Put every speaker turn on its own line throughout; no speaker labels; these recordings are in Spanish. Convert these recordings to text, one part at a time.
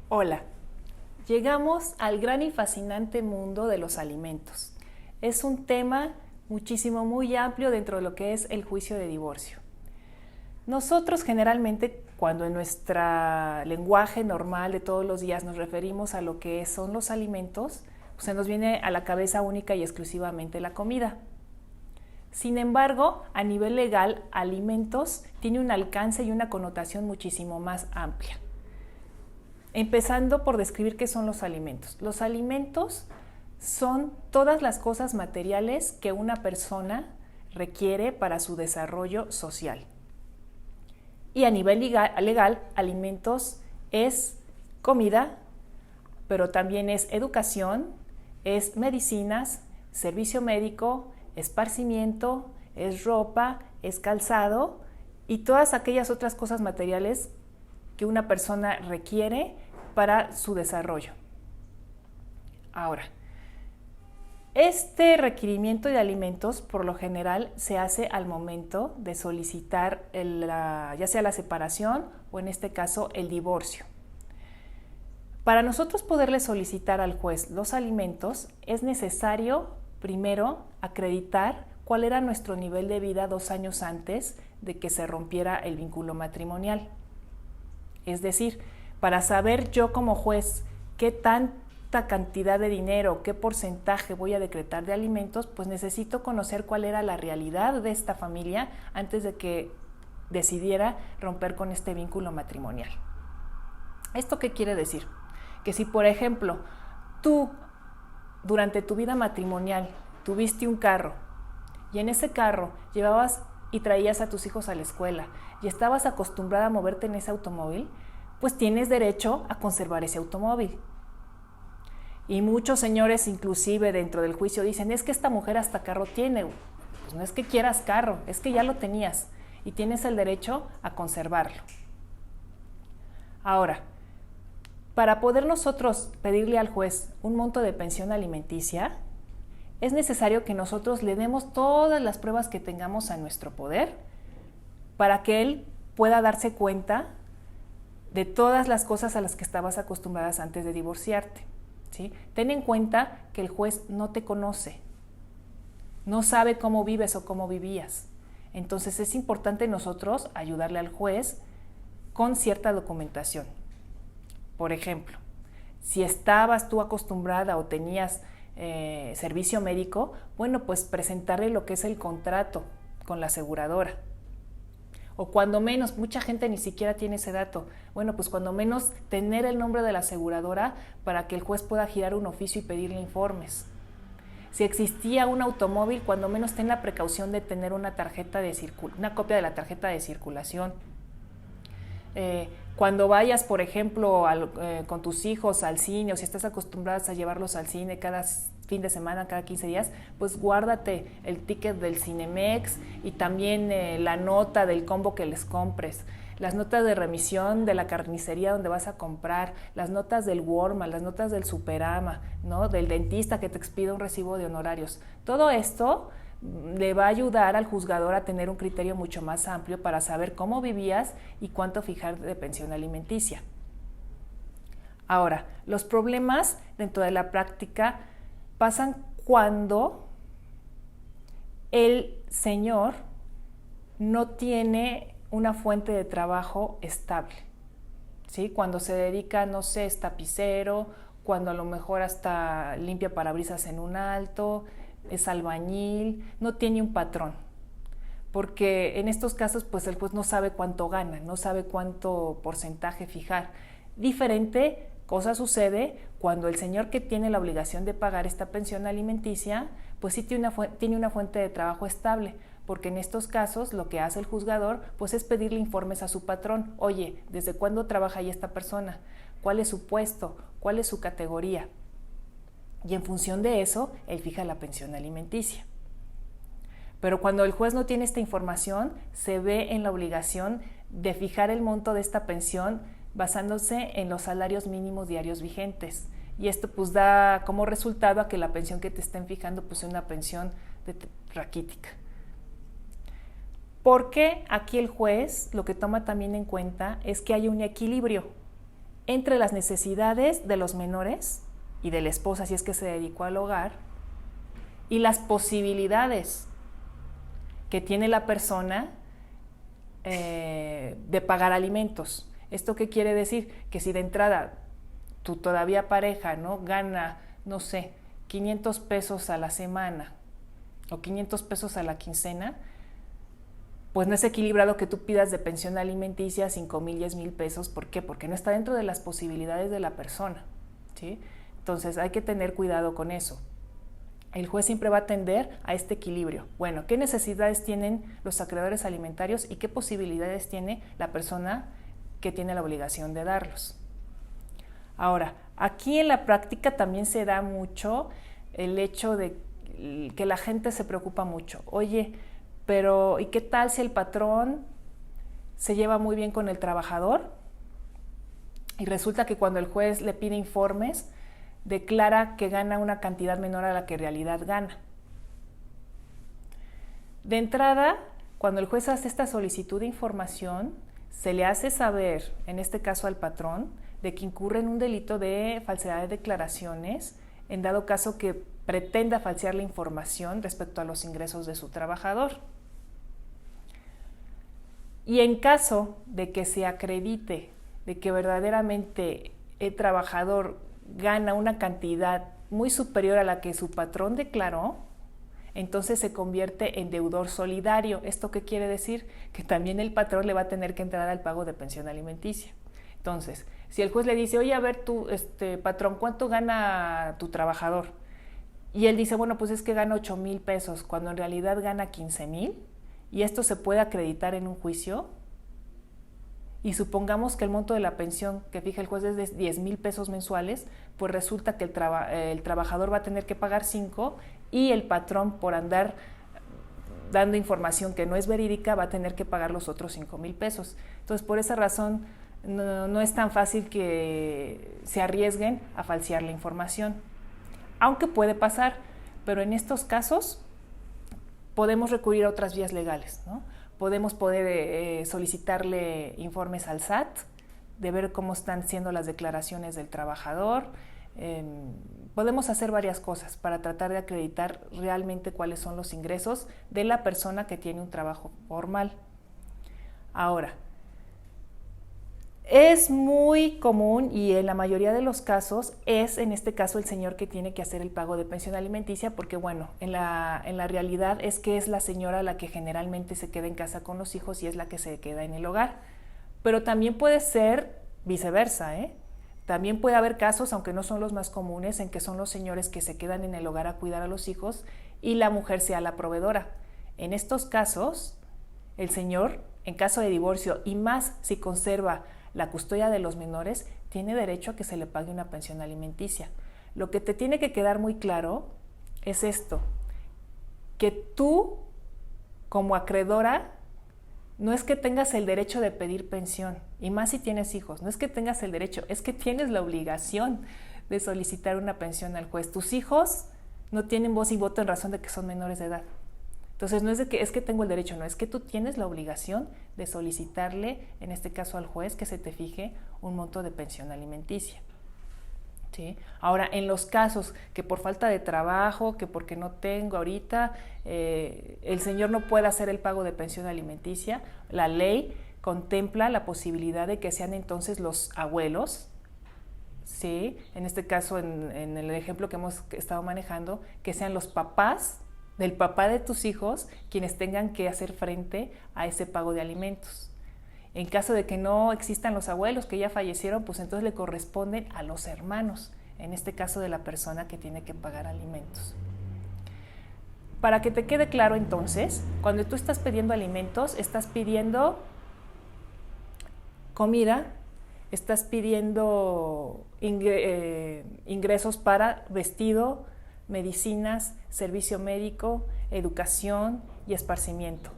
Hola, llegamos al gran y fascinante mundo de los alimentos. Es un tema muy amplio dentro de lo que es el juicio de divorcio. Nosotros generalmente, cuando en nuestro lenguaje normal de todos los días nos referimos a lo que son los alimentos, pues se nos viene a la cabeza única y exclusivamente la comida. Sin embargo, a nivel legal, alimentos tiene un alcance y una connotación muchísimo más amplia. Empezando por describir qué son los alimentos. Los alimentos son todas las cosas materiales que una persona requiere para su desarrollo social. Y a nivel legal, alimentos es comida, pero también es educación, es medicinas, servicio médico, esparcimiento, es ropa, es calzado y todas aquellas otras cosas materiales que una persona requiere para su desarrollo. Ahora, este requerimiento de alimentos por lo general se hace al momento de solicitar ya sea la separación o en este caso el divorcio. Para nosotros poderle solicitar al juez los alimentos es necesario primero acreditar cuál era nuestro nivel de vida 2 años antes de que se rompiera el vínculo matrimonial. Es decir, para saber yo como juez qué tanta cantidad de dinero, qué porcentaje voy a decretar de alimentos, pues necesito conocer cuál era la realidad de esta familia antes de que decidiera romper con este vínculo matrimonial. ¿Esto qué quiere decir? Que si, por ejemplo, tú durante tu vida matrimonial tuviste un carro y en ese carro llevabas y traías a tus hijos a la escuela y estabas acostumbrada a moverte en ese automóvil, pues tienes derecho a conservar ese automóvil. Y muchos señores inclusive dentro del juicio dicen, es que esta mujer hasta carro tiene. Pues no es que quieras carro, es que ya lo tenías y tienes el derecho a conservarlo. Ahora, para poder nosotros pedirle al juez un monto de pensión alimenticia, es necesario que nosotros le demos todas las pruebas que tengamos a nuestro poder para que él pueda darse cuenta de todas las cosas a las que estabas acostumbradas antes de divorciarte, ¿sí? Ten en cuenta que el juez no te conoce, no sabe cómo vives o cómo vivías. Entonces es importante nosotros ayudarle al juez con cierta documentación. Por ejemplo, si estabas tú acostumbrada o tenías servicio médico, bueno, pues presentarle lo que es el contrato con la aseguradora. O cuando menos, mucha gente ni siquiera tiene ese dato. Bueno, pues cuando menos tener el nombre de la aseguradora para que el juez pueda girar un oficio y pedirle informes. Si existía un automóvil, cuando menos ten la precaución de tener una copia de la tarjeta de circulación. Cuando vayas, por ejemplo, con tus hijos al cine, o si estás acostumbradas a llevarlos al cine cada fin de semana, cada 15 días, pues guárdate el ticket del Cinemex y también la nota del combo que les compres, las notas de remisión de la carnicería donde vas a comprar, las notas del Walmart, las notas del Superama, ¿no? Del dentista que te expida un recibo de honorarios. Todo esto le va a ayudar al juzgador a tener un criterio mucho más amplio para saber cómo vivías y cuánto fijar de pensión alimenticia. Ahora, los problemas dentro de la práctica pasan cuando el señor no tiene una fuente de trabajo estable, ¿sí? Cuando se dedica, no sé, es tapicero, cuando a lo mejor hasta limpia parabrisas en un alto, es albañil, no tiene un patrón, porque en estos casos pues el juez no sabe cuánto gana, no sabe cuánto porcentaje fijar. Diferente cosa sucede cuando el señor que tiene la obligación de pagar esta pensión alimenticia pues sí tiene una fuente de trabajo estable, porque en estos casos lo que hace el juzgador pues es pedirle informes a su patrón. Oye, ¿desde cuándo trabaja ahí esta persona? ¿Cuál es su puesto? ¿Cuál es su categoría? Y en función de eso, él fija la pensión alimenticia. Pero cuando el juez no tiene esta información, se ve en la obligación de fijar el monto de esta pensión basándose en los salarios mínimos diarios vigentes. Y esto pues da como resultado a que la pensión que te estén fijando pues es una pensión raquítica. Porque aquí el juez lo que toma también en cuenta es que hay un equilibrio entre las necesidades de los menores y de la esposa si es que se dedicó al hogar y las posibilidades que tiene la persona de pagar alimentos. ¿Esto qué quiere decir? Que si de entrada tu todavía pareja, ¿no?, gana, no sé, 500 pesos a la semana o 500 pesos a la quincena, pues no es equilibrado que tú pidas de pensión alimenticia 5,000, 10,000 pesos. ¿Por qué? Porque no está dentro de las posibilidades de la persona, ¿sí? Entonces hay que tener cuidado con eso. El juez siempre va a atender a este equilibrio. Bueno, ¿qué necesidades tienen los acreedores alimentarios y qué posibilidades tiene la persona que tiene la obligación de darlos? Ahora, aquí en la práctica también se da mucho el hecho de que la gente se preocupa mucho. Oye, pero ¿y qué tal si el patrón se lleva muy bien con el trabajador? Y resulta que cuando el juez le pide informes, declara que gana una cantidad menor a la que en realidad gana. De entrada, cuando el juez hace esta solicitud de información, se le hace saber, en este caso al patrón, de que incurre en un delito de falsedad de declaraciones, en dado caso que pretenda falsear la información respecto a los ingresos de su trabajador. Y en caso de que se acredite de que verdaderamente el trabajador gana una cantidad muy superior a la que su patrón declaró, entonces se convierte en deudor solidario. ¿Esto qué quiere decir? Que también el patrón le va a tener que entrar al pago de pensión alimenticia. Entonces, si el juez le dice, oye, a ver tú, patrón, ¿cuánto gana tu trabajador? Y él dice, bueno, pues es que gana 8,000 pesos, cuando en realidad gana 15,000, y esto se puede acreditar en un juicio, y supongamos que el monto de la pensión que fija el juez es de 10,000 pesos mensuales, pues resulta que el trabajador va a tener que pagar 5 y el patrón, por andar dando información que no es verídica, va a tener que pagar los otros 5,000 pesos. Entonces, por esa razón, no es tan fácil que se arriesguen a falsear la información. Aunque puede pasar, pero en estos casos podemos recurrir a otras vías legales, ¿no? Podemos solicitarle informes al SAT, de ver cómo están siendo las declaraciones del trabajador. Podemos hacer varias cosas para tratar de acreditar realmente cuáles son los ingresos de la persona que tiene un trabajo formal. Ahora, es muy común y en la mayoría de los casos es en este caso el señor que tiene que hacer el pago de pensión alimenticia, porque bueno, en la realidad es que es la señora la que generalmente se queda en casa con los hijos y es la que se queda en el hogar. Pero también puede ser viceversa, ¿eh? También puede haber casos, aunque no son los más comunes, en que son los señores que se quedan en el hogar a cuidar a los hijos y la mujer sea la proveedora. En estos casos, el señor, en caso de divorcio y más si conserva la custodia de los menores, tiene derecho a que se le pague una pensión alimenticia. Lo que te tiene que quedar muy claro es esto, que tú, como acreedora, no es que tengas el derecho de pedir pensión, y más si tienes hijos, no es que tengas el derecho, es que tienes la obligación de solicitar una pensión al juez. Tus hijos no tienen voz y voto en razón de que son menores de edad. Entonces no es de que es que tengo el derecho, no, es que tú tienes la obligación de solicitarle, en este caso al juez, que se te fije un monto de pensión alimenticia. ¿Sí? Ahora, en los casos que por falta de trabajo, que porque no tengo ahorita, el señor no puede hacer el pago de pensión alimenticia, la ley contempla la posibilidad de que sean entonces los abuelos, ¿sí? En este caso, en el ejemplo que hemos estado manejando, que sean los papás del papá de tus hijos quienes tengan que hacer frente a ese pago de alimentos. En caso de que no existan los abuelos que ya fallecieron, pues entonces le corresponden a los hermanos, en este caso de la persona que tiene que pagar alimentos. Para que te quede claro entonces, cuando tú estás pidiendo alimentos, estás pidiendo comida, estás pidiendo ingresos para vestido, medicinas, servicio médico, educación y esparcimiento.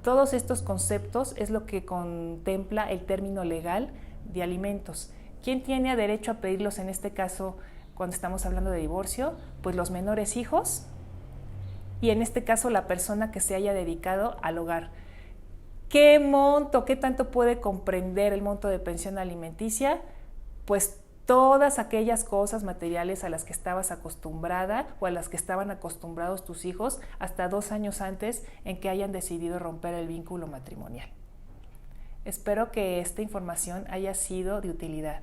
Todos estos conceptos es lo que contempla el término legal de alimentos. ¿Quién tiene derecho a pedirlos en este caso cuando estamos hablando de divorcio? Pues los menores hijos y en este caso la persona que se haya dedicado al hogar. ¿Qué monto, qué tanto puede comprender el monto de pensión alimenticia? pues todas aquellas cosas materiales a las que estabas acostumbrada o a las que estaban acostumbrados tus hijos hasta 2 años antes en que hayan decidido romper el vínculo matrimonial. Espero que esta información haya sido de utilidad.